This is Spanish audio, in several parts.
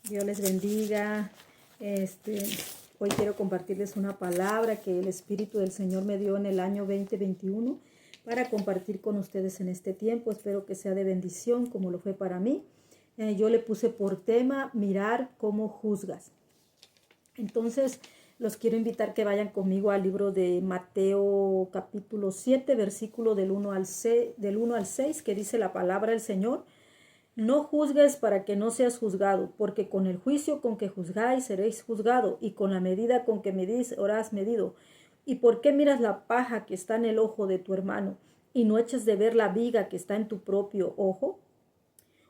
Dios les bendiga. Hoy quiero compartirles una palabra que el Espíritu del Señor me dio en el año 2021 para compartir con ustedes en este tiempo. Espero que sea de bendición como lo fue para mí. Yo le puse por tema mirar cómo juzgas. Entonces, los quiero invitar que vayan conmigo al libro de Mateo capítulo 7, versículo del 1 al 6, que dice la palabra del Señor. No juzgues para que no seas juzgado, porque con el juicio con que juzgáis seréis juzgado, y con la medida con que medís serás medido. ¿Y por qué miras la paja que está en el ojo de tu hermano, y no eches de ver la viga que está en tu propio ojo?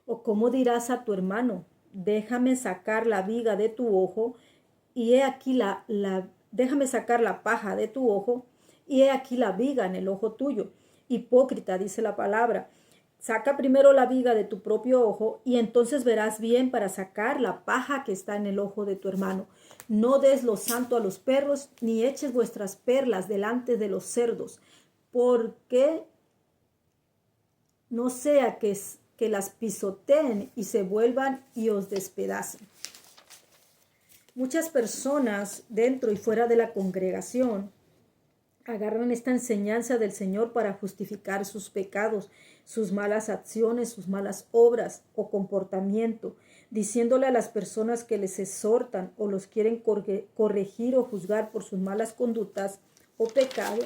¿O cómo dirás a tu hermano, déjame sacar la viga de tu ojo, y he aquí déjame sacar la paja de tu ojo, y he aquí la viga en el ojo tuyo? Hipócrita, dice la palabra. Saca primero la viga de tu propio ojo y entonces verás bien para sacar la paja que está en el ojo de tu hermano. No des lo santo a los perros, ni eches vuestras perlas delante de los cerdos, porque no sea que las pisoteen y se vuelvan y os despedacen. Muchas personas dentro y fuera de la congregación agarran esta enseñanza del Señor para justificar sus pecados, sus malas acciones, sus malas obras o comportamiento, diciéndole a las personas que les exhortan o los quieren corregir o juzgar por sus malas conductas o pecado,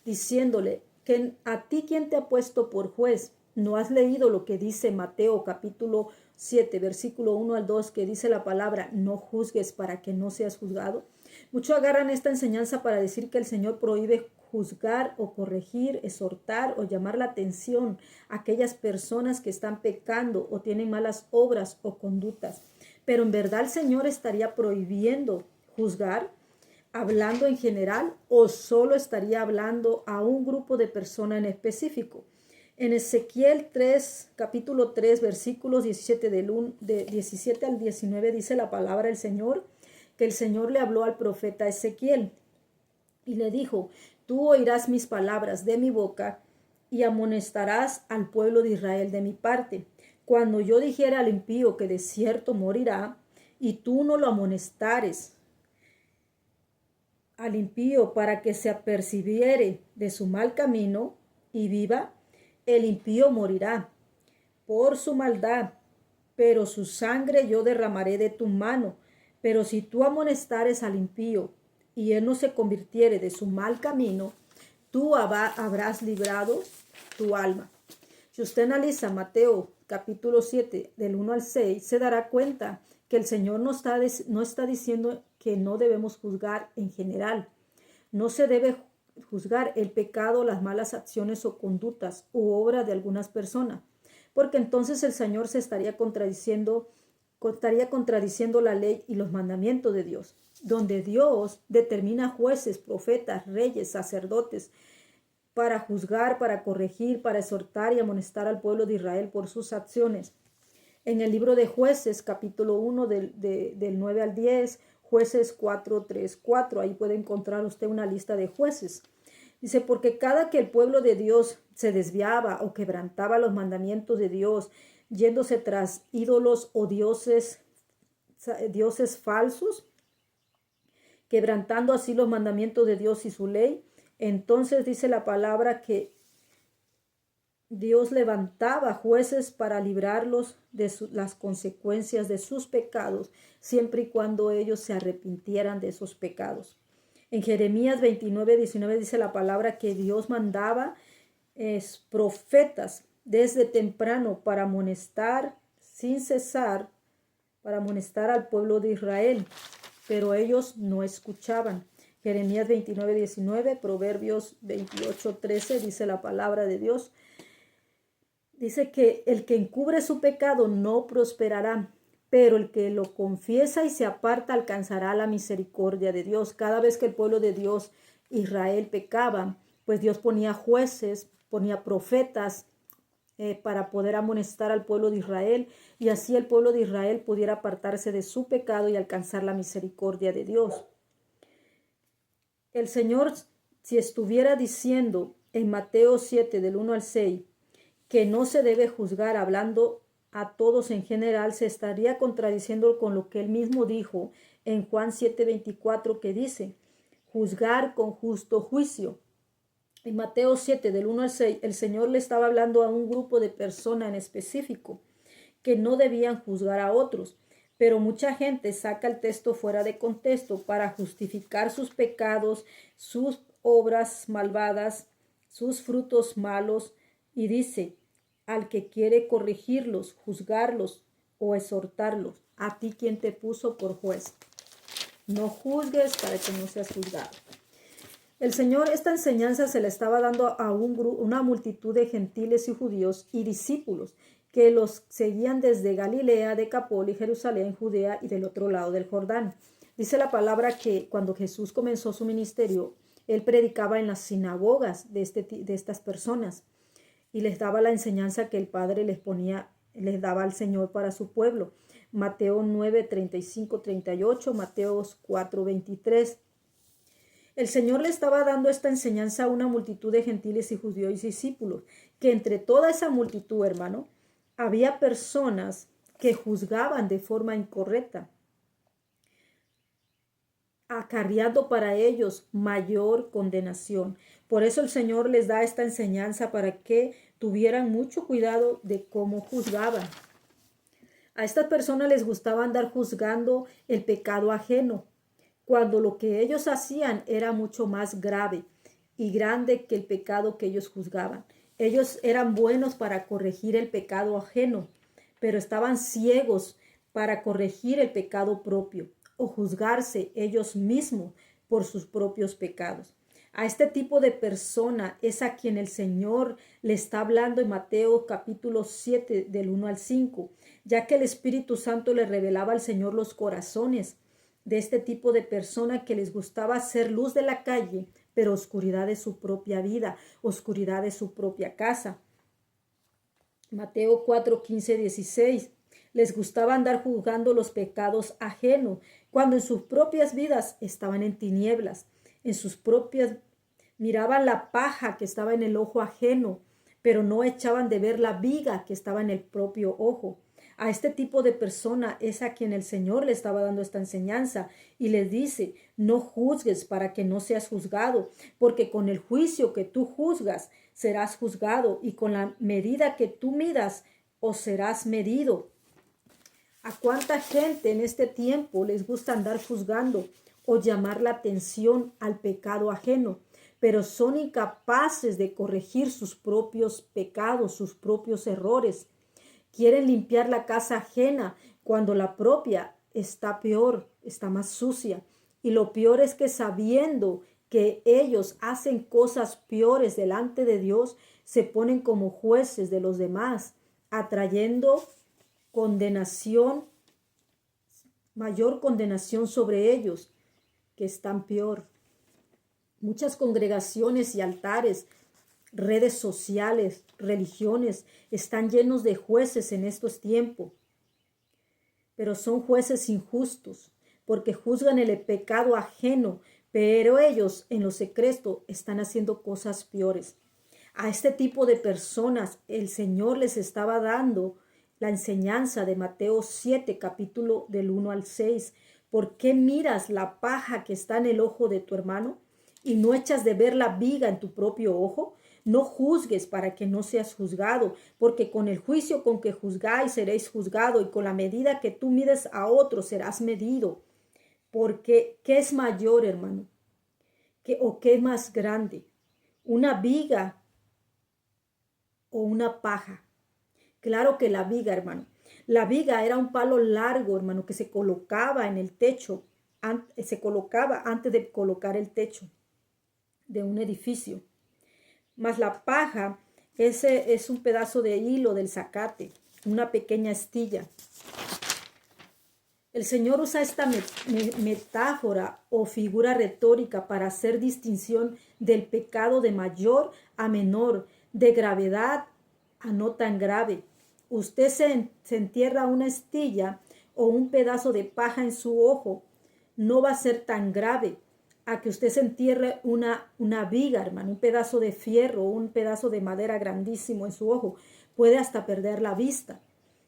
diciéndole que a ti quien te ha puesto por juez. ¿No has leído lo que dice Mateo capítulo 7, versículo 1 al 2, que dice la palabra, no juzgues para que no seas juzgado? Muchos agarran esta enseñanza para decir que el Señor prohíbe juzgar o corregir, exhortar o llamar la atención a aquellas personas que están pecando o tienen malas obras o conductas. Pero en verdad el Señor estaría prohibiendo juzgar, hablando en general, o solo estaría hablando a un grupo de personas en específico. En Ezequiel 3, capítulo 3, versículos 17 al 19 dice la palabra del Señor, que el Señor le habló al profeta Ezequiel y le dijo, tú oirás mis palabras de mi boca y amonestarás al pueblo de Israel de mi parte. Cuando yo dijera al impío que de cierto morirá, y tú no lo amonestares al impío para que se apercibiere de su mal camino y viva, el impío morirá por su maldad, pero su sangre yo derramaré de tu mano. Pero si tú amonestares al impío y él no se convirtiere de su mal camino, tú habrás librado tu alma. Si usted analiza Mateo capítulo 7 del 1 al 6, se dará cuenta que el Señor no está diciendo que no debemos juzgar en general. No se debe juzgar el pecado, las malas acciones o conductas u obra de algunas personas, porque entonces el Señor se estaría contradiciendo la ley y los mandamientos de Dios, donde Dios determina jueces, profetas, reyes, sacerdotes, para juzgar, para corregir, para exhortar y amonestar al pueblo de Israel por sus acciones. En el libro de Jueces, capítulo 1, del 9 al 10, Jueces 4, 3, 4, ahí puede encontrar usted una lista de jueces. Dice, porque cada que el pueblo de Dios se desviaba o quebrantaba los mandamientos de Dios, yéndose tras ídolos o dioses falsos, quebrantando así los mandamientos de Dios y su ley, entonces dice la palabra que Dios levantaba jueces para librarlos de las consecuencias de sus pecados, siempre y cuando ellos se arrepintieran de esos pecados. En Jeremías 29, 19 dice la palabra que Dios mandaba profetas desde temprano para amonestar sin cesar, para amonestar al pueblo de Israel, pero ellos no escuchaban. Jeremías 29, 19, Proverbios 28, 13 dice la palabra de Dios. Dice que el que encubre su pecado no prosperará, pero el que lo confiesa y se aparta alcanzará la misericordia de Dios. Cada vez que el pueblo de Dios, Israel, pecaba, pues Dios ponía jueces, ponía profetas para poder amonestar al pueblo de Israel, y así el pueblo de Israel pudiera apartarse de su pecado y alcanzar la misericordia de Dios. El Señor, si estuviera diciendo en Mateo 7 del 1 al 6, que no se debe juzgar hablando a todos en general, se estaría contradiciendo con lo que él mismo dijo en Juan 7:24, que dice, juzgar con justo juicio. En Mateo 7, del 1 al 6, el Señor le estaba hablando a un grupo de personas en específico que no debían juzgar a otros. Pero mucha gente saca el texto fuera de contexto para justificar sus pecados, sus obras malvadas, sus frutos malos, y dice, al que quiere corregirlos, juzgarlos o exhortarlos, a ti quien te puso por juez. No juzgues para que no seas juzgado. El Señor esta enseñanza se la estaba dando a una multitud de gentiles y judíos y discípulos que los seguían desde Galilea, Decapol y Jerusalén, Judea y del otro lado del Jordán. Dice la palabra que cuando Jesús comenzó su ministerio, él predicaba en las sinagogas de estas personas y les daba la enseñanza que el Padre les daba al Señor para su pueblo. Mateo 9, 35, 38, Mateo 4, 23. El Señor le estaba dando esta enseñanza a una multitud de gentiles y judíos y discípulos, que entre toda esa multitud, hermano, había personas que juzgaban de forma incorrecta, acarreando para ellos mayor condenación. Por eso el Señor les da esta enseñanza para que tuvieran mucho cuidado de cómo juzgaban. A estas personas les gustaba andar juzgando el pecado ajeno, cuando lo que ellos hacían era mucho más grave y grande que el pecado que ellos juzgaban. Ellos eran buenos para corregir el pecado ajeno, pero estaban ciegos para corregir el pecado propio o juzgarse ellos mismos por sus propios pecados. A este tipo de persona es a quien el Señor le está hablando en Mateo capítulo 7 del 1 al 5, ya que el Espíritu Santo le revelaba al Señor los corazones de este tipo de persona que les gustaba ser luz de la calle, pero oscuridad de su propia vida, oscuridad de su propia casa. Mateo 4, 15, 16. Les gustaba andar juzgando los pecados ajenos, cuando en sus propias vidas estaban en tinieblas. En sus propias miraban la paja que estaba en el ojo ajeno, pero no echaban de ver la viga que estaba en el propio ojo. A este tipo de persona es a quien el Señor le estaba dando esta enseñanza y les dice, no juzgues para que no seas juzgado, porque con el juicio que tú juzgas serás juzgado y con la medida que tú midas os serás medido. ¿A cuánta gente en este tiempo les gusta andar juzgando o llamar la atención al pecado ajeno, pero son incapaces de corregir sus propios pecados, sus propios errores? Quieren limpiar la casa ajena cuando la propia está peor, está más sucia. Y lo peor es que sabiendo que ellos hacen cosas peores delante de Dios, se ponen como jueces de los demás, atrayendo condenación, mayor condenación sobre ellos, que están peor. Muchas congregaciones y altares, redes sociales, religiones, están llenos de jueces en estos tiempos. Pero son jueces injustos, porque juzgan el pecado ajeno, pero ellos en lo secreto están haciendo cosas peores. A este tipo de personas el Señor les estaba dando la enseñanza de Mateo 7, capítulo del 1 al 6. ¿Por qué miras la paja que está en el ojo de tu hermano y no echas de ver la viga en tu propio ojo? No juzgues para que no seas juzgado, porque con el juicio con que juzgáis seréis juzgado, y con la medida que tú mides a otro serás medido. Porque, ¿qué es mayor, hermano? ¿O qué es más grande? ¿Una viga o una paja? Claro que la viga, hermano. La viga era un palo largo, hermano, que se colocaba en el techo, se colocaba antes de colocar el techo de un edificio. Más la paja, ese es un pedazo de hilo del zacate, una pequeña astilla. El Señor usa esta metáfora o figura retórica para hacer distinción del pecado de mayor a menor, de gravedad a no tan grave. Usted se entierra una astilla o un pedazo de paja en su ojo, no va a ser tan grave a que usted se entierre una viga, hermano, un pedazo de fierro o un pedazo de madera grandísimo en su ojo. Puede hasta perder la vista.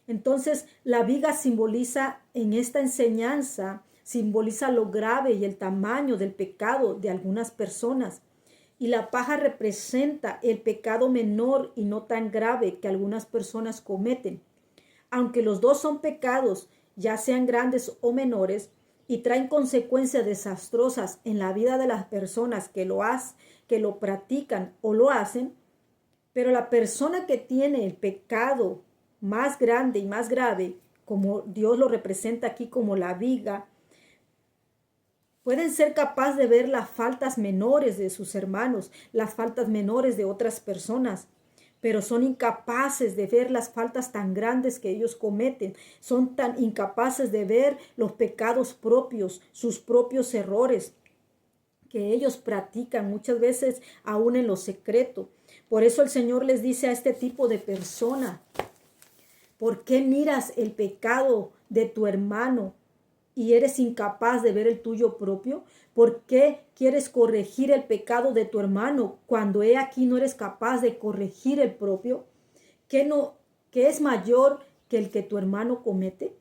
Entonces, la viga simboliza en esta enseñanza, simboliza lo grave y el tamaño del pecado de algunas personas. Y la paja representa el pecado menor y no tan grave que algunas personas cometen. Aunque los dos son pecados, ya sean grandes o menores, y traen consecuencias desastrosas en la vida de las personas que lo practican o lo hacen, pero la persona que tiene el pecado más grande y más grave, como Dios lo representa aquí como la viga, pueden ser capaces de ver las faltas menores de sus hermanos, las faltas menores de otras personas, pero son incapaces de ver las faltas tan grandes que ellos cometen, son tan incapaces de ver los pecados propios, sus propios errores que ellos practican muchas veces aún en lo secreto. Por eso el Señor les dice a este tipo de persona: ¿por qué miras el pecado de tu hermano y eres incapaz de ver el tuyo propio? ¿Por qué quieres corregir el pecado de tu hermano cuando he aquí no eres capaz de corregir el propio? ¿Qué es mayor que el que tu hermano comete?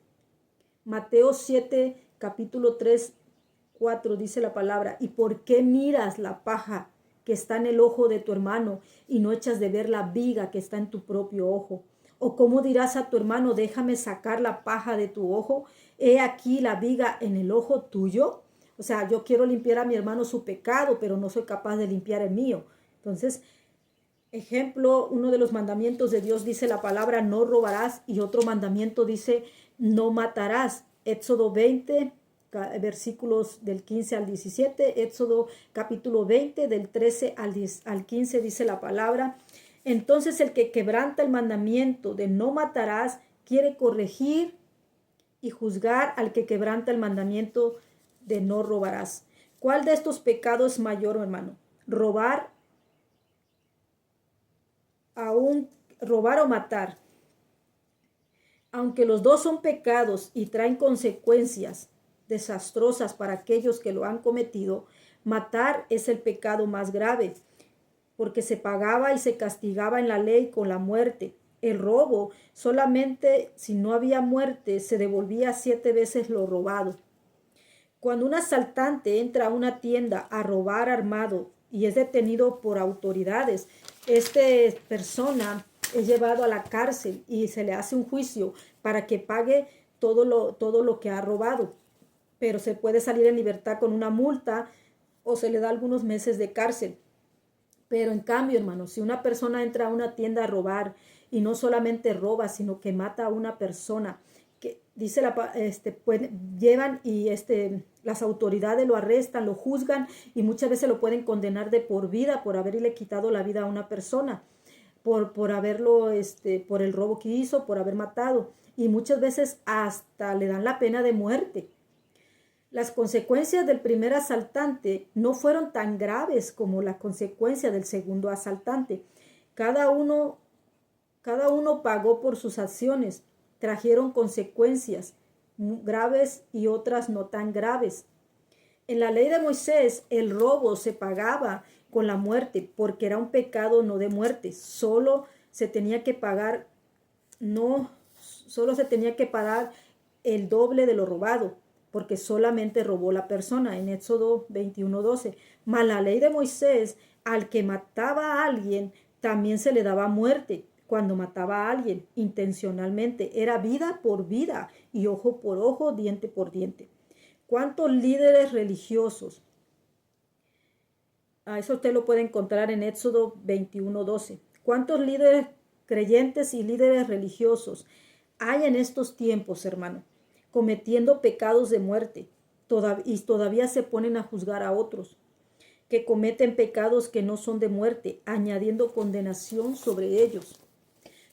Mateo 7, capítulo 3, 4 dice la palabra: ¿y por qué miras la paja que está en el ojo de tu hermano y no echas de ver la viga que está en tu propio ojo? ¿O cómo dirás a tu hermano: déjame sacar la paja de tu ojo? He aquí la viga en el ojo tuyo. O sea, yo quiero limpiar a mi hermano su pecado, pero no soy capaz de limpiar el mío. Entonces, ejemplo, uno de los mandamientos de Dios dice la palabra no robarás, y otro mandamiento dice no matarás. Éxodo 20, versículos del 15 al 17, Éxodo capítulo 20 del 13 al 15 dice la palabra. Entonces el que quebranta el mandamiento de no matarás quiere corregir y juzgar al que quebranta el mandamiento de no robarás. ¿Cuál de estos pecados es mayor, hermano? Robar o matar. Aunque los dos son pecados y traen consecuencias desastrosas para aquellos que lo han cometido, matar es el pecado más grave, porque se pagaba y se castigaba en la ley con la muerte. El robo, solamente si no había muerte, se devolvía 7 veces lo robado. Cuando un asaltante entra a una tienda a robar armado y es detenido por autoridades, esta persona es llevado a la cárcel y se le hace un juicio para que pague todo lo que ha robado. Pero se puede salir en libertad con una multa o se le da algunos meses de cárcel. Pero en cambio, hermano, si una persona entra a una tienda a robar y no solamente roba, sino que mata a una persona, que dice llevan y las autoridades lo arrestan, lo juzgan y muchas veces lo pueden condenar de por vida por haberle quitado la vida a una persona, por haberlo, por el robo que hizo, por haber matado, y muchas veces hasta le dan la pena de muerte. Las consecuencias del primer asaltante no fueron tan graves como la consecuencia del segundo asaltante. Cada uno pagó por sus acciones, trajeron consecuencias graves y otras no tan graves. En la ley de Moisés, el robo se pagaba con la muerte porque era un pecado no de muerte. Solo se tenía que pagar el doble de lo robado, porque solamente robó la persona, en Éxodo 21:12. Mas la ley de Moisés, al que mataba a alguien, también se le daba muerte. Cuando mataba a alguien intencionalmente, era vida por vida y ojo por ojo, diente por diente. ¿Cuántos líderes religiosos? Eso usted lo puede encontrar en Éxodo 21:12. ¿Cuántos líderes creyentes y líderes religiosos hay en estos tiempos, hermano, cometiendo pecados de muerte y todavía se ponen a juzgar a otros que cometen pecados que no son de muerte, añadiendo condenación sobre ellos?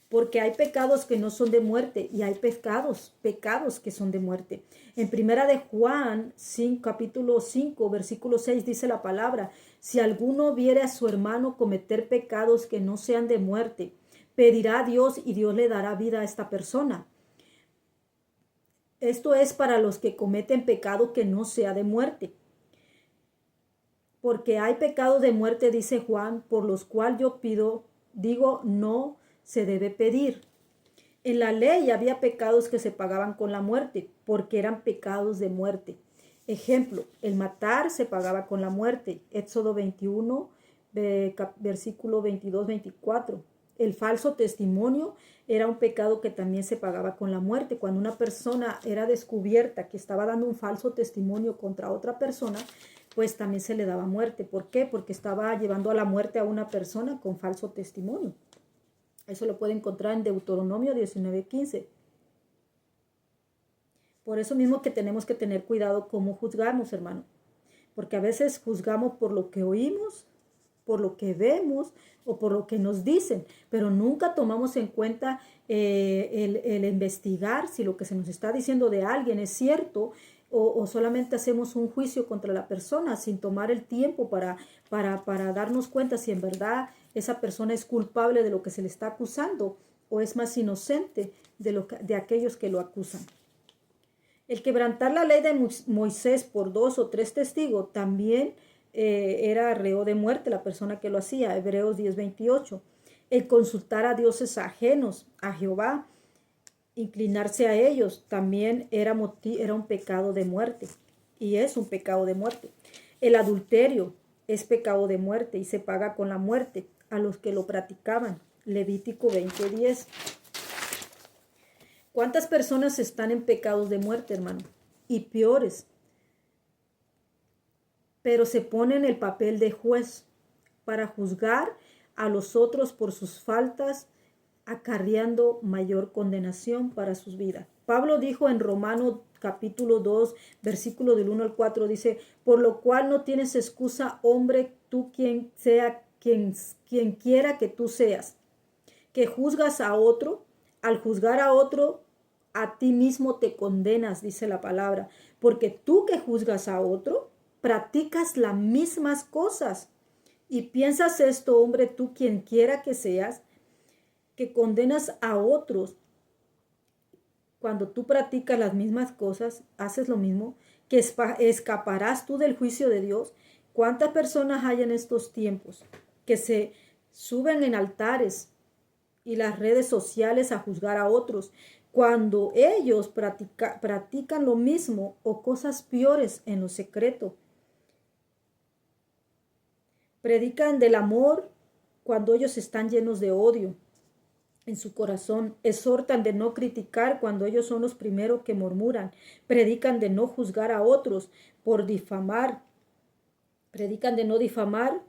Porque hay pecados que no son de muerte y hay pecados que son de muerte. En primera de Juan, capítulo 5, versículo 6 dice la palabra: si alguno viere a su hermano cometer pecados que no sean de muerte, pedirá a Dios y Dios le dará vida a esta persona. Esto es para los que cometen pecado que no sea de muerte. Porque hay pecados de muerte, dice Juan, por los cuales digo, no se debe pedir. En la ley había pecados que se pagaban con la muerte, porque eran pecados de muerte. Ejemplo, el matar se pagaba con la muerte. Éxodo 21, versículo 22-24. El falso testimonio era un pecado que también se pagaba con la muerte. Cuando una persona era descubierta que estaba dando un falso testimonio contra otra persona, pues también se le daba muerte. ¿Por qué? Porque estaba llevando a la muerte a una persona con falso testimonio. Eso lo puede encontrar en Deuteronomio 19:15. Por eso mismo que tenemos que tener cuidado cómo juzgamos, hermano. Porque a veces juzgamos por lo que oímos, por lo que vemos o por lo que nos dicen, pero nunca tomamos en cuenta el investigar si lo que se nos está diciendo de alguien es cierto o solamente hacemos un juicio contra la persona sin tomar el tiempo para darnos cuenta si en verdad esa persona es culpable de lo que se le está acusando o es más inocente de aquellos que lo acusan. El quebrantar la ley de Moisés por 2 o 3 testigos también era reo de muerte la persona que lo hacía, Hebreos 10:28. El consultar a dioses ajenos, a Jehová, inclinarse a ellos, también era un pecado de muerte y es un pecado de muerte. El adulterio es pecado de muerte y se paga con la muerte a los que lo practicaban, Levítico 20:10. ¿Cuántas personas están en pecados de muerte, hermano? Y peores. Pero se pone en el papel de juez para juzgar a los otros por sus faltas, acarreando mayor condenación para sus vidas. Pablo dijo en Romanos capítulo 2, versículo del 1 al 4, dice, por lo cual no tienes excusa, hombre, tú quien quiera que tú seas, que juzgas a otro, al juzgar a otro, a ti mismo te condenas, dice la palabra, porque tú que juzgas a otro, practicas las mismas cosas. Y piensas esto, hombre, tú quien quiera que seas, que condenas a otros. Cuando tú practicas las mismas cosas, haces lo mismo, que escaparás tú del juicio de Dios. ¿Cuántas personas hay en estos tiempos que se suben en altares y las redes sociales a juzgar a otros, cuando ellos practican lo mismo o cosas peores en lo secreto? Predican del amor cuando ellos están llenos de odio en su corazón. Exhortan de no criticar cuando ellos son los primeros que murmuran. Predican de no juzgar a otros por difamar. Predican de no difamar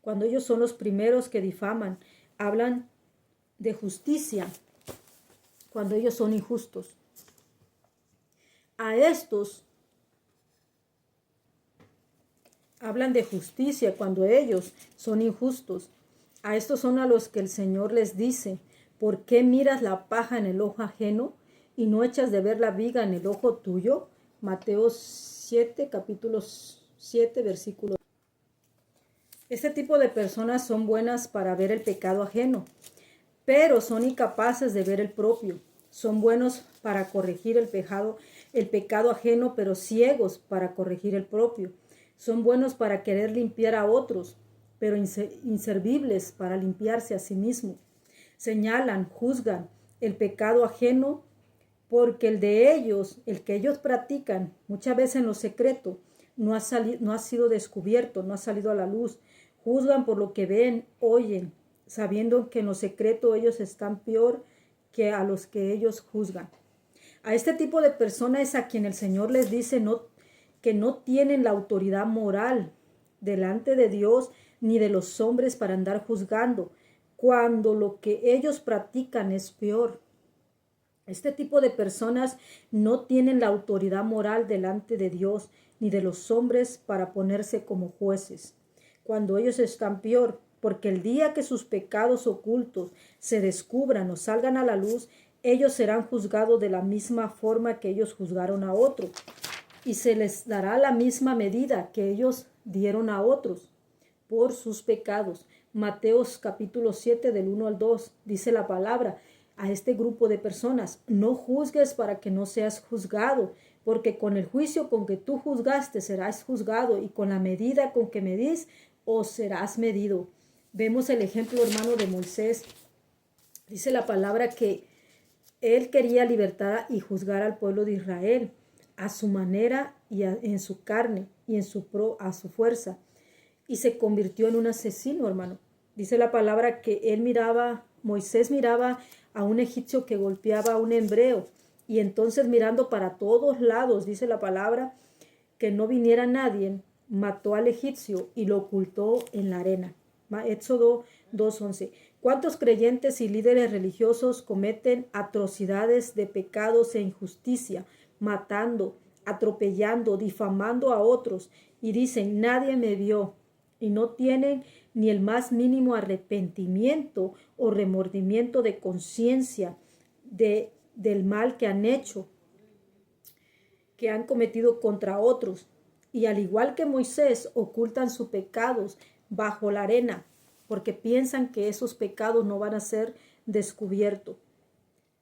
cuando ellos son los primeros que difaman. Hablan de justicia cuando ellos son injustos. A estos hablan de justicia cuando ellos son injustos. A estos son a los que el Señor les dice, ¿por qué miras la paja en el ojo ajeno y no echas de ver la viga en el ojo tuyo? Mateo 7, capítulo 7, versículo. Este tipo de personas son buenas para ver el pecado ajeno, pero son incapaces de ver el propio. Son buenos para corregir el pecado ajeno, pero ciegos para corregir el propio. Son buenos para querer limpiar a otros, pero inservibles para limpiarse a sí mismos. Señalan, juzgan el pecado ajeno, porque el que ellos practican, muchas veces en lo secreto, no ha sido descubierto, no ha salido a la luz. Juzgan por lo que ven, oyen, sabiendo que en lo secreto ellos están peor que a los que ellos juzgan. A este tipo de personas es a quien el Señor les dice que no tienen la autoridad moral delante de Dios ni de los hombres para andar juzgando, cuando lo que ellos practican es peor. Este tipo de personas no tienen la autoridad moral delante de Dios ni de los hombres para ponerse como jueces, cuando ellos están peor, porque el día que sus pecados ocultos se descubran o salgan a la luz, ellos serán juzgados de la misma forma que ellos juzgaron a otros, y se les dará la misma medida que ellos dieron a otros por sus pecados. Mateos capítulo 7 del 1 al 2 dice la palabra a este grupo de personas: no juzgues para que no seas juzgado, porque con el juicio con que tú juzgaste serás juzgado, y con la medida con que medís os serás medido. Vemos el ejemplo, hermano, de Moisés. Dice la palabra que Él quería libertar y juzgar al pueblo de Israel a su manera y en su carne y a su fuerza. Y se convirtió en un asesino, hermano. Dice la palabra que Moisés miraba a un egipcio que golpeaba a un hebreo. Y entonces mirando para todos lados, dice la palabra, que no viniera nadie, mató al egipcio y lo ocultó en la arena. Éxodo 2:11. ¿Cuántos creyentes y líderes religiosos cometen atrocidades de pecados e injusticia, matando, atropellando, difamando a otros y dicen, nadie me vio, y no tienen ni el más mínimo arrepentimiento o remordimiento de conciencia del mal que han hecho, que han cometido contra otros? Y al igual que Moisés, ocultan sus pecados bajo la arena, porque piensan que esos pecados no van a ser descubiertos.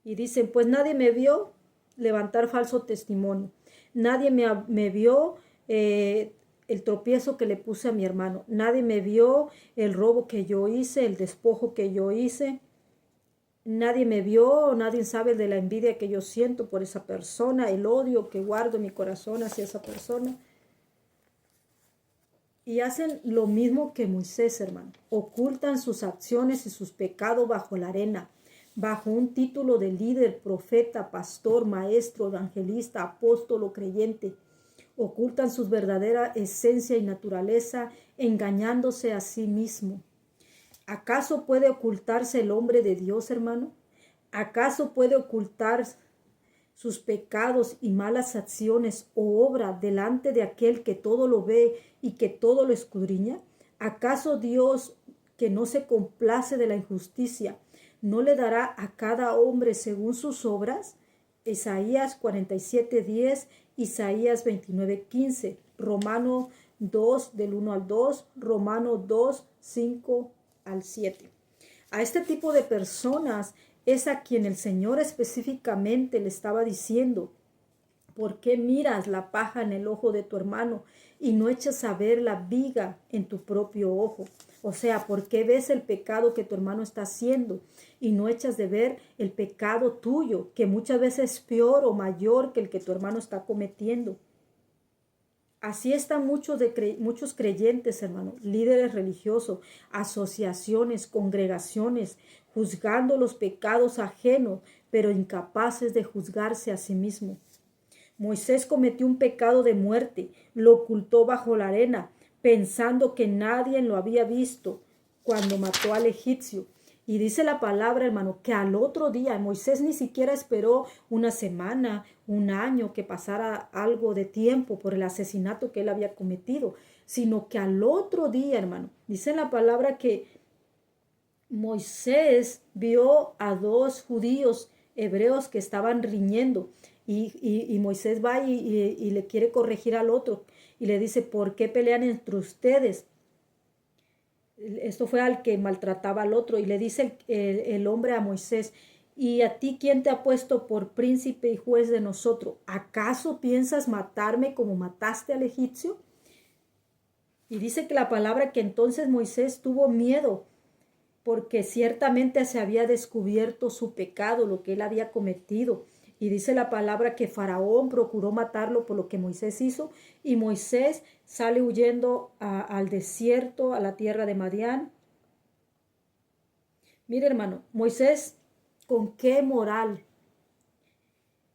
Y dicen, pues nadie me vio levantar falso testimonio. Nadie me vio el tropiezo que le puse a mi hermano. Nadie me vio el robo que yo hice, el despojo que yo hice. Nadie me vio, nadie sabe de la envidia que yo siento por esa persona, el odio que guardo en mi corazón hacia esa persona. Y hacen lo mismo que Moisés, hermano. Ocultan sus acciones y sus pecados bajo la arena, bajo un título de líder, profeta, pastor, maestro, evangelista, apóstol o creyente. Ocultan su verdadera esencia y naturaleza, engañándose a sí mismo. ¿Acaso puede ocultarse el hombre de Dios, hermano? ¿Acaso puede ocultar sus pecados y malas acciones o obra delante de aquel que todo lo ve y que todo lo escudriña? ¿Acaso Dios, que no se complace de la injusticia, no le dará a cada hombre según sus obras? Isaías 47:10, Isaías 29:15, Romano 2 del 1 al 2, Romano 2, 5 al 7. A este tipo de personas es a quien el Señor específicamente le estaba diciendo, ¿por qué miras la paja en el ojo de tu hermano y no echas a ver la viga en tu propio ojo? O sea, ¿por qué ves el pecado que tu hermano está haciendo y no echas de ver el pecado tuyo, que muchas veces es peor o mayor que el que tu hermano está cometiendo? Así están muchos creyentes, hermano, líderes religiosos, asociaciones, congregaciones, juzgando los pecados ajenos, pero incapaces de juzgarse a sí mismos. Moisés cometió un pecado de muerte, lo ocultó bajo la arena, pensando que nadie lo había visto cuando mató al egipcio. Y dice la palabra, hermano, que al otro día Moisés ni siquiera esperó una semana, un año, que pasara algo de tiempo por el asesinato que él había cometido, sino que al otro día, hermano, dice la palabra que Moisés vio a dos judíos hebreos que estaban riñendo y Moisés va y le quiere corregir al otro y le dice, ¿por qué pelean entre ustedes? Esto fue al que maltrataba al otro y le dice el hombre a Moisés, ¿y a ti quién te ha puesto por príncipe y juez de nosotros? ¿Acaso piensas matarme como mataste al egipcio? Y dice que la palabra que entonces Moisés tuvo miedo porque ciertamente se había descubierto su pecado, lo que él había cometido. Y dice la palabra que Faraón procuró matarlo por lo que Moisés hizo, y Moisés sale huyendo al desierto, a la tierra de Madián. Mire, hermano, Moisés, ¿con qué moral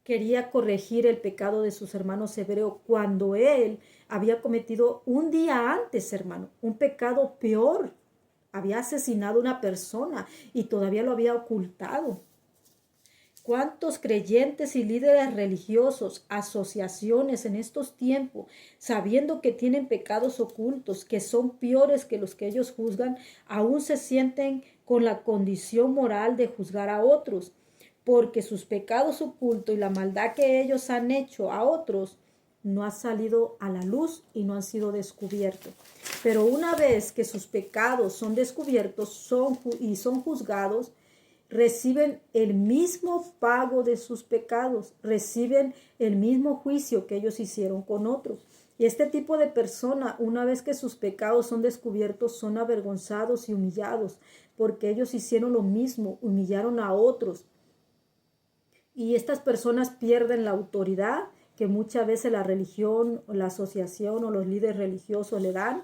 quería corregir el pecado de sus hermanos hebreos cuando él había cometido un día antes, hermano, un pecado peor? Había asesinado a una persona y todavía lo había ocultado. ¿Cuántos creyentes y líderes religiosos, asociaciones en estos tiempos, sabiendo que tienen pecados ocultos, que son peores que los que ellos juzgan, aún se sienten con la condición moral de juzgar a otros? Porque sus pecados ocultos y la maldad que ellos han hecho a otros no ha salido a la luz y no han sido descubiertos. Pero una vez que sus pecados son descubiertos y son juzgados, reciben el mismo pago de sus pecados, reciben el mismo juicio que ellos hicieron con otros. Y este tipo de persona, una vez que sus pecados son descubiertos, son avergonzados y humillados, porque ellos hicieron lo mismo, humillaron a otros. Y estas personas pierden la autoridad que muchas veces la religión, o la asociación o los líderes religiosos le dan,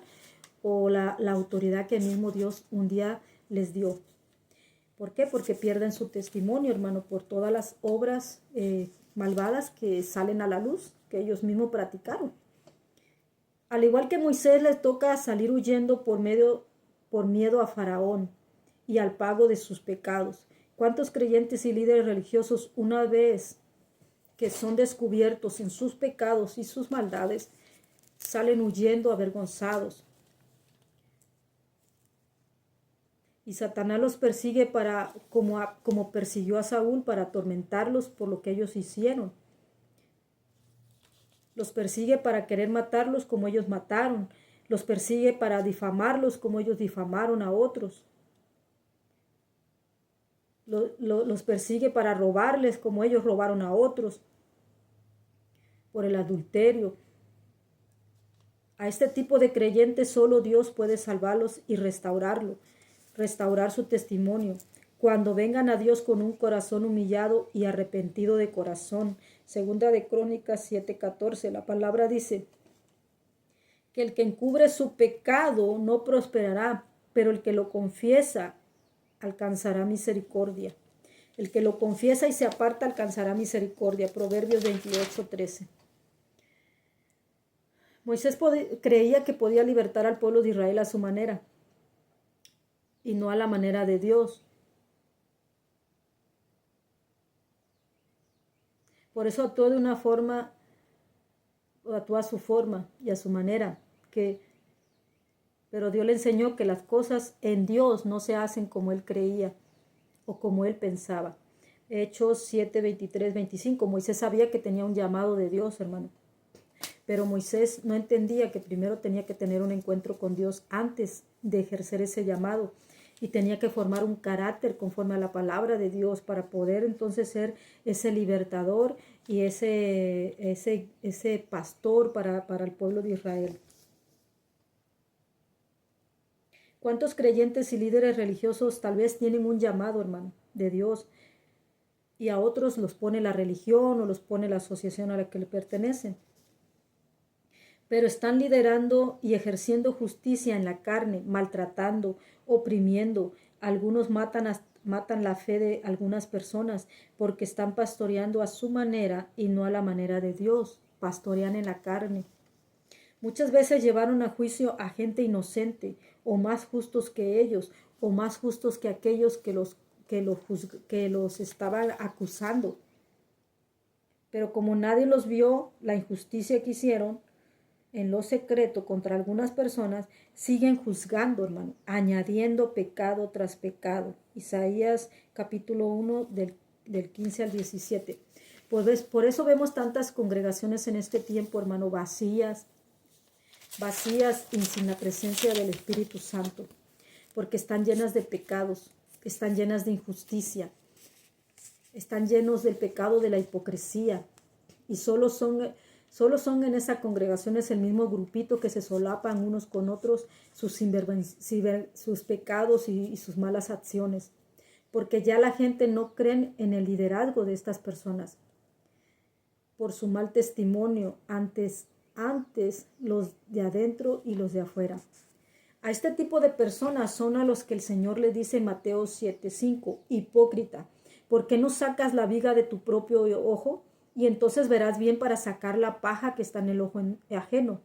o la autoridad que mismo Dios un día les dio. ¿Por qué? Porque pierden su testimonio, hermano, por todas las obras malvadas que salen a la luz, que ellos mismos practicaron. Al igual que Moisés, les toca salir huyendo por miedo a Faraón y al pago de sus pecados. ¿Cuántos creyentes y líderes religiosos, una vez que son descubiertos en sus pecados y sus maldades, salen huyendo avergonzados? Y Satanás los persigue como persiguió a Saúl, para atormentarlos por lo que ellos hicieron. Los persigue para querer matarlos como ellos mataron. Los persigue para difamarlos como ellos difamaron a otros. Los persigue para robarles como ellos robaron a otros. Por el adulterio. A este tipo de creyentes solo Dios puede salvarlos y restaurar su testimonio. Cuando vengan a Dios con un corazón humillado y arrepentido de corazón. Segunda de Crónicas 7:14, la palabra dice que el que encubre su pecado no prosperará, pero el que lo confiesa alcanzará misericordia. El que lo confiesa y se aparta alcanzará misericordia. Proverbios 28:13. Moisés creía que podía libertar al pueblo de Israel a su manera y no a la manera de Dios. Por eso actuó de una forma, o actuó a su forma y a su manera, pero Dios le enseñó que las cosas en Dios no se hacen como él creía o como él pensaba. Hechos 7, 23, 25. Moisés sabía que tenía un llamado de Dios, hermano. Pero Moisés no entendía que primero tenía que tener un encuentro con Dios antes de ejercer ese llamado. Y tenía que formar un carácter conforme a la palabra de Dios para poder entonces ser ese libertador y ese pastor para el pueblo de Israel. ¿Cuántos creyentes y líderes religiosos tal vez tienen un llamado, hermano, de Dios, y a otros los pone la religión o los pone la asociación a la que le pertenecen? Pero están liderando y ejerciendo justicia en la carne, maltratando, oprimiendo. Algunos matan la fe de algunas personas porque están pastoreando a su manera y no a la manera de Dios. Pastorean en la carne. Muchas veces llevaron a juicio a gente inocente, o más justos que ellos, o más justos que aquellos que los estaban acusando. Pero como nadie los vio la injusticia que hicieron en lo secreto contra algunas personas, siguen juzgando, hermano, añadiendo pecado tras pecado. Isaías capítulo 1 del 15 al 17. Pues por eso vemos tantas congregaciones en este tiempo, hermano, vacías y sin la presencia del Espíritu Santo, porque están llenas de pecados, están llenas de injusticia, están llenos del pecado de la hipocresía, y solo son en esas congregaciones el mismo grupito que se solapan unos con otros sus pecados y sus malas acciones, porque ya la gente no cree en el liderazgo de estas personas por su mal testimonio antes los de adentro y los de afuera. A este tipo de personas son a los que el Señor le dice en Mateo 7:5, hipócrita, ¿por qué no sacas la viga de tu propio ojo? Y entonces verás bien para sacar la paja que está en el ojo ajeno.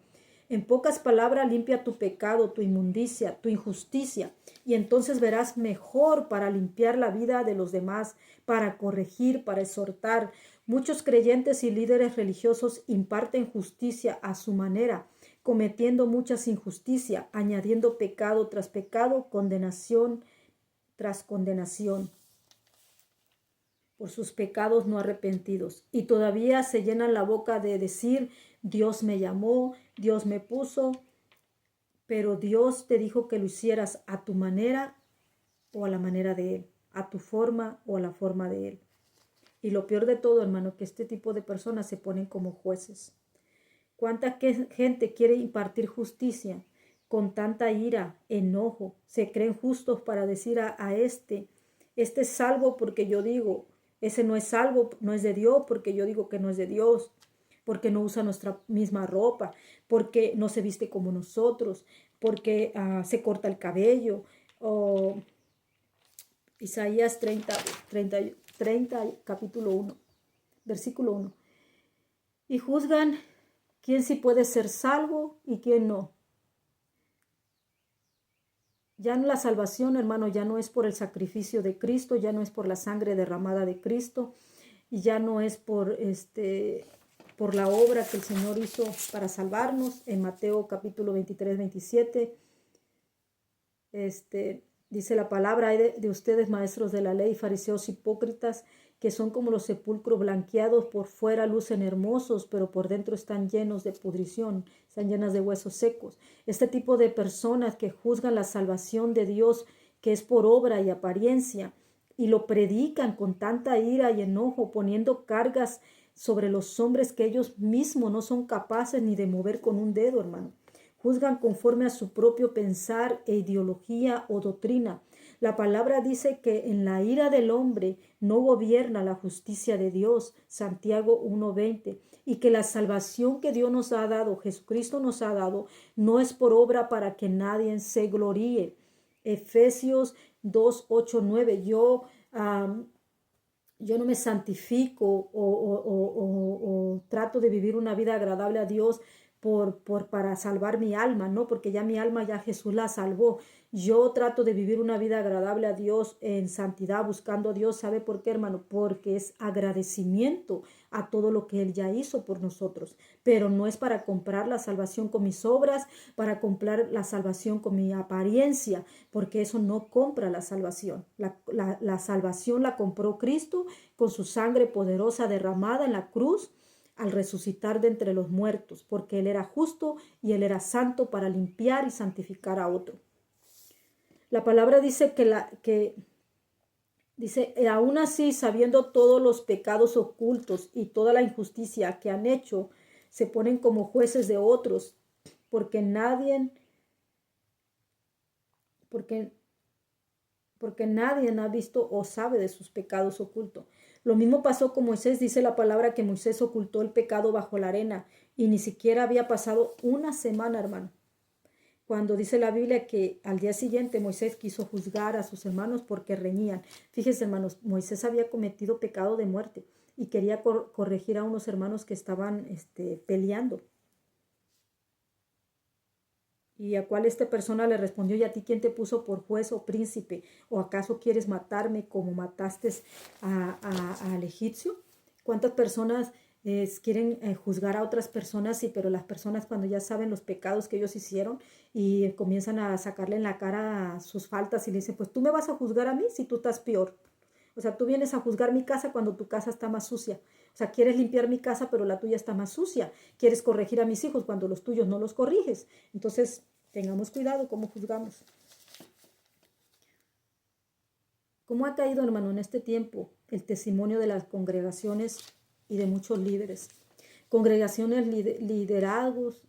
En pocas palabras, limpia tu pecado, tu inmundicia, tu injusticia, y entonces verás mejor para limpiar la vida de los demás, para corregir, para exhortar. Muchos creyentes y líderes religiosos imparten justicia a su manera, cometiendo muchas injusticias, añadiendo pecado tras pecado, condenación tras condenación por sus pecados no arrepentidos. Y todavía se llenan la boca de decir, Dios me llamó, Dios me puso, pero Dios te dijo que lo hicieras a tu manera o a la manera de Él, a tu forma o a la forma de Él. Y lo peor de todo, hermano, que este tipo de personas se ponen como jueces. ¿Cuánta gente quiere impartir justicia con tanta ira, enojo? Se creen justos para decir a este es salvo porque yo digo, ese no es salvo, no es de Dios, porque yo digo que no es de Dios, porque no usa nuestra misma ropa, porque no se viste como nosotros, porque se corta el cabello, o Isaías 30 capítulo 1, versículo 1. Y juzgan quién sí puede ser salvo y quién no. Ya no la salvación, hermano, ya no es por el sacrificio de Cristo, ya no es por la sangre derramada de Cristo, y ya no es por la obra que el Señor hizo para salvarnos. En Mateo capítulo 23, 27, dice la palabra: hay de ustedes, maestros de la ley, fariseos hipócritas, que son como los sepulcros blanqueados, por fuera lucen hermosos, pero por dentro están llenos de pudrición, están llenas de huesos secos. Este tipo de personas que juzgan la salvación de Dios, que es por obra y apariencia, y lo predican con tanta ira y enojo, poniendo cargas sobre los hombres que ellos mismos no son capaces ni de mover con un dedo, hermano. Juzgan conforme a su propio pensar e ideología o doctrina. La palabra dice que en la ira del hombre no gobierna la justicia de Dios, Santiago 1:20, y que la salvación que Dios nos ha dado, Jesucristo nos ha dado, no es por obra para que nadie se gloríe. Efesios 2:8-9. Yo no me santifico o trato de vivir una vida agradable a Dios para salvar mi alma, ¿no? Porque ya mi alma, ya Jesús la salvó. Yo trato de vivir una vida agradable a Dios en santidad, buscando a Dios. ¿Sabe por qué, hermano? Porque es agradecimiento a todo lo que Él ya hizo por nosotros. Pero no es para comprar la salvación con mis obras, para comprar la salvación con mi apariencia, porque eso no compra la salvación. La salvación la compró Cristo con su sangre poderosa derramada en la cruz al resucitar de entre los muertos, porque Él era justo y Él era santo para limpiar y santificar a otro. La palabra dice dice, aún así, sabiendo todos los pecados ocultos y toda la injusticia que han hecho, se ponen como jueces de otros, porque nadie, porque, porque nadie ha visto o sabe de sus pecados ocultos. Lo mismo pasó con Moisés. Dice la palabra que Moisés ocultó el pecado bajo la arena y ni siquiera había pasado una semana, hermano, cuando dice la Biblia que al día siguiente Moisés quiso juzgar a sus hermanos porque reñían. Fíjense, hermanos, Moisés había cometido pecado de muerte y quería corregir a unos hermanos que estaban peleando. Y a cual esta persona le respondió: ¿y a ti quién te puso por juez o príncipe? ¿O acaso quieres matarme como mataste al egipcio? ¿Cuántas personas quieren juzgar a otras personas? Sí, pero las personas, cuando ya saben los pecados que ellos hicieron y comienzan a sacarle en la cara sus faltas y le dicen: pues tú me vas a juzgar a mí si tú estás peor. O sea, tú vienes a juzgar mi casa cuando tu casa está más sucia. O sea, quieres limpiar mi casa, pero la tuya está más sucia. Quieres corregir a mis hijos cuando los tuyos no los corriges. Entonces, tengamos cuidado cómo juzgamos. ¿Cómo ha caído, hermano, en este tiempo el testimonio de las congregaciones y de muchos líderes? Congregaciones, liderazgos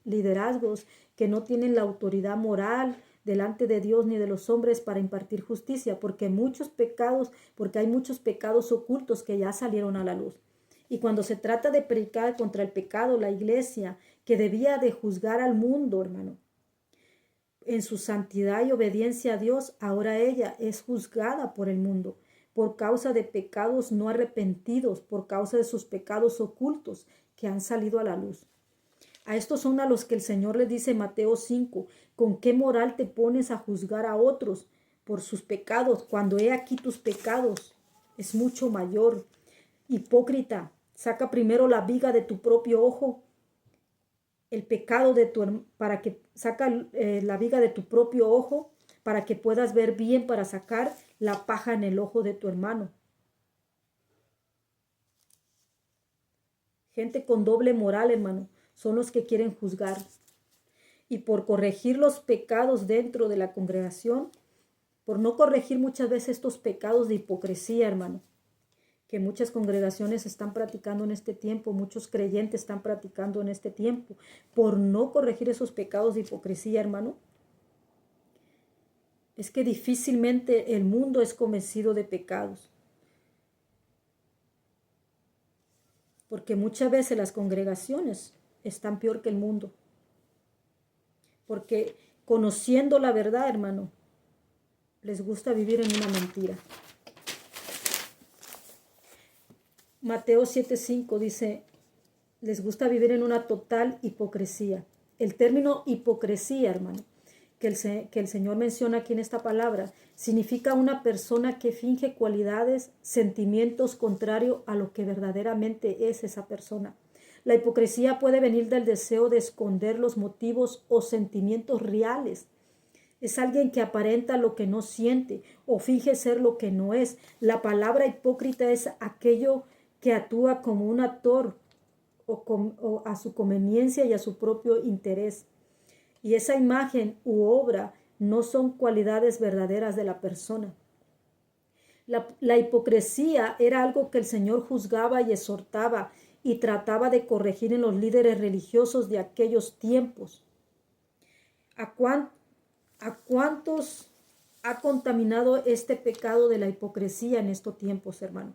que no tienen la autoridad moral delante de Dios ni de los hombres para impartir justicia, porque hay muchos pecados ocultos que ya salieron a la luz. Y cuando se trata de predicar contra el pecado, la iglesia, que debía de juzgar al mundo, hermano, en su santidad y obediencia a Dios, ahora ella es juzgada por el mundo por causa de pecados no arrepentidos, por causa de sus pecados ocultos que han salido a la luz. A estos son a los que el Señor les dice en Mateo 5: ¿con qué moral te pones a juzgar a otros por sus pecados, cuando he aquí tus pecados es mucho mayor? Hipócrita, saca primero la viga de tu propio ojo, el pecado para que saca la viga de tu propio ojo, para que puedas ver bien, para sacar la paja en el ojo de tu hermano. Gente con doble moral, hermano, son los que quieren juzgar. Y por corregir los pecados dentro de la congregación, por no corregir muchas veces estos pecados de hipocresía, hermano, que muchas congregaciones están practicando en este tiempo, muchos creyentes están practicando en este tiempo, por no corregir esos pecados de hipocresía, hermano, es que difícilmente el mundo es convencido de pecados. Porque muchas veces las congregaciones están peor que el mundo. Porque conociendo la verdad, hermano, les gusta vivir en una mentira. Mateo 7:5 dice, les gusta vivir en una total hipocresía. El término hipocresía, hermano, que el Señor menciona aquí en esta palabra, significa una persona que finge cualidades, sentimientos contrarios a lo que verdaderamente es esa persona. La hipocresía puede venir del deseo de esconder los motivos o sentimientos reales. Es alguien que aparenta lo que no siente o finge ser lo que no es. La palabra hipócrita es aquello que actúa como un actor o a su conveniencia y a su propio interés. Y esa imagen u obra no son cualidades verdaderas de la persona. La hipocresía era algo que el Señor juzgaba y exhortaba y trataba de corregir en los líderes religiosos de aquellos tiempos. ¿A cuántos ha contaminado este pecado de la hipocresía en estos tiempos, hermano?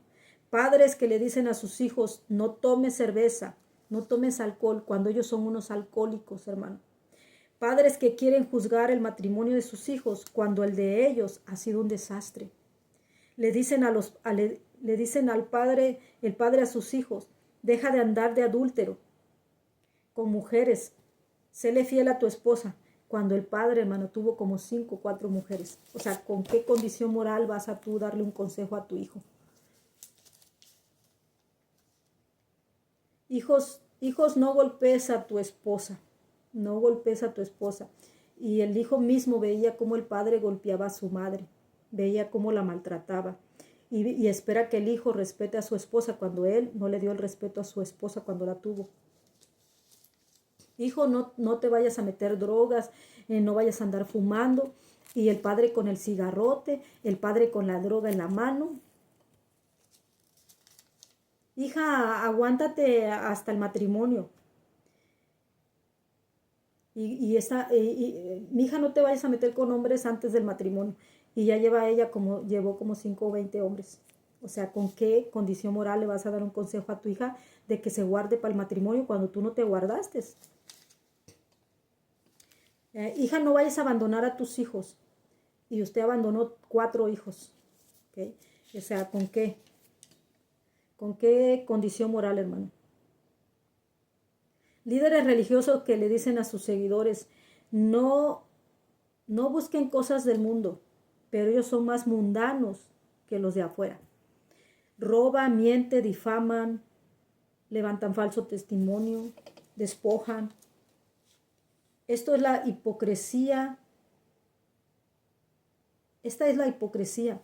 Padres que le dicen a sus hijos, no tomes cerveza, no tomes alcohol, cuando ellos son unos alcohólicos, hermano. Padres que quieren juzgar el matrimonio de sus hijos cuando el de ellos ha sido un desastre. Le dicen le dicen al padre, el padre a sus hijos, deja de andar de adúltero con mujeres, séle fiel a tu esposa. Cuando el padre, hermano, tuvo como 5 o 4 mujeres. O sea, ¿con qué condición moral vas a tú darle un consejo a tu hijo? Hijos, no golpees a tu esposa. No golpees a tu esposa. Y el hijo mismo veía cómo el padre golpeaba a su madre. Veía cómo la maltrataba. Y espera que el hijo respete a su esposa cuando él no le dio el respeto a su esposa cuando la tuvo. Hijo, no te vayas a meter drogas, no vayas a andar fumando. Y el padre con el cigarrote, el padre con la droga en la mano. Hija, aguántate hasta el matrimonio. Mi hija, no te vayas a meter con hombres antes del matrimonio. Y ya llevó como 5 o 20 hombres. O sea, ¿con qué condición moral le vas a dar un consejo a tu hija de que se guarde para el matrimonio cuando tú no te guardaste? Hija, no vayas a abandonar a tus hijos. Y usted abandonó 4 hijos. ¿Okay? O sea, ¿con qué? ¿Con qué condición moral, hermano? Líderes religiosos que le dicen a sus seguidores, no busquen cosas del mundo, pero ellos son más mundanos que los de afuera. Roban, mienten, difaman, levantan falso testimonio, despojan. Esto es la hipocresía. Esta es la hipocresía,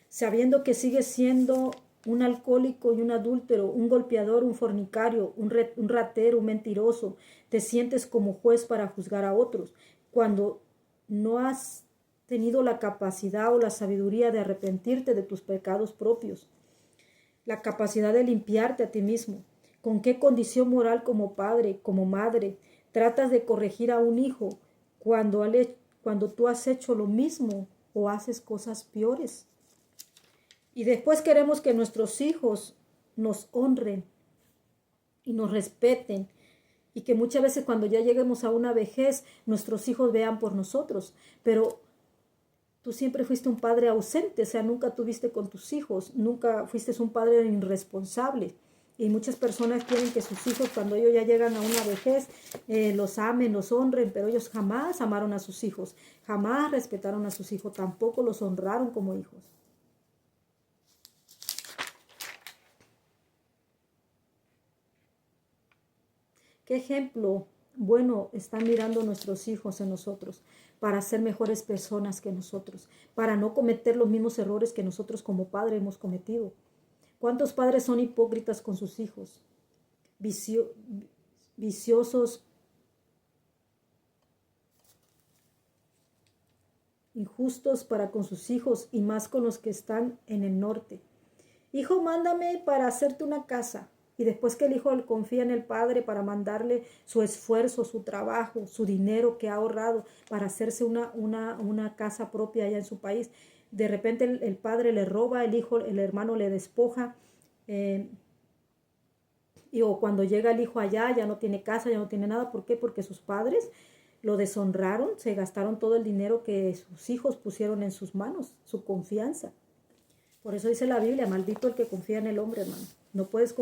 sabiendo que sigues siendo un alcohólico y un adúltero, un golpeador, un fornicario, un ratero, un mentiroso. Te sientes como juez para juzgar a otros, cuando no has tenido la capacidad o la sabiduría de arrepentirte de tus pecados propios, la capacidad de limpiarte a ti mismo. ¿Con qué condición moral como padre, como madre, tratas de corregir a un hijo cuando tú has hecho lo mismo o haces cosas peores? Y después queremos que nuestros hijos nos honren y nos respeten. Y que muchas veces cuando ya lleguemos a una vejez, nuestros hijos vean por nosotros. Pero tú siempre fuiste un padre ausente, o sea, nunca tuviste con tus hijos, nunca fuiste un padre irresponsable. Y muchas personas quieren que sus hijos, cuando ellos ya llegan a una vejez, los amen, los honren, pero ellos jamás amaron a sus hijos, jamás respetaron a sus hijos, tampoco los honraron como hijos. ¿Qué ejemplo bueno están mirando nuestros hijos en nosotros para ser mejores personas que nosotros, para no cometer los mismos errores que nosotros como padres hemos cometido? ¿Cuántos padres son hipócritas con sus hijos? Viciosos, injustos para con sus hijos y más con los que están en el norte. Hijo, mándame para hacerte una casa. Y después que el hijo confía en el padre para mandarle su esfuerzo, su trabajo, su dinero que ha ahorrado para hacerse una casa propia allá en su país, de repente el padre le roba, el hermano le despoja. Y o cuando llega el hijo allá, ya no tiene casa, ya no tiene nada. ¿Por qué? Porque sus padres lo deshonraron, se gastaron todo el dinero que sus hijos pusieron en sus manos, su confianza. Por eso dice la Biblia, maldito el que confía en el hombre, hermano. No puedes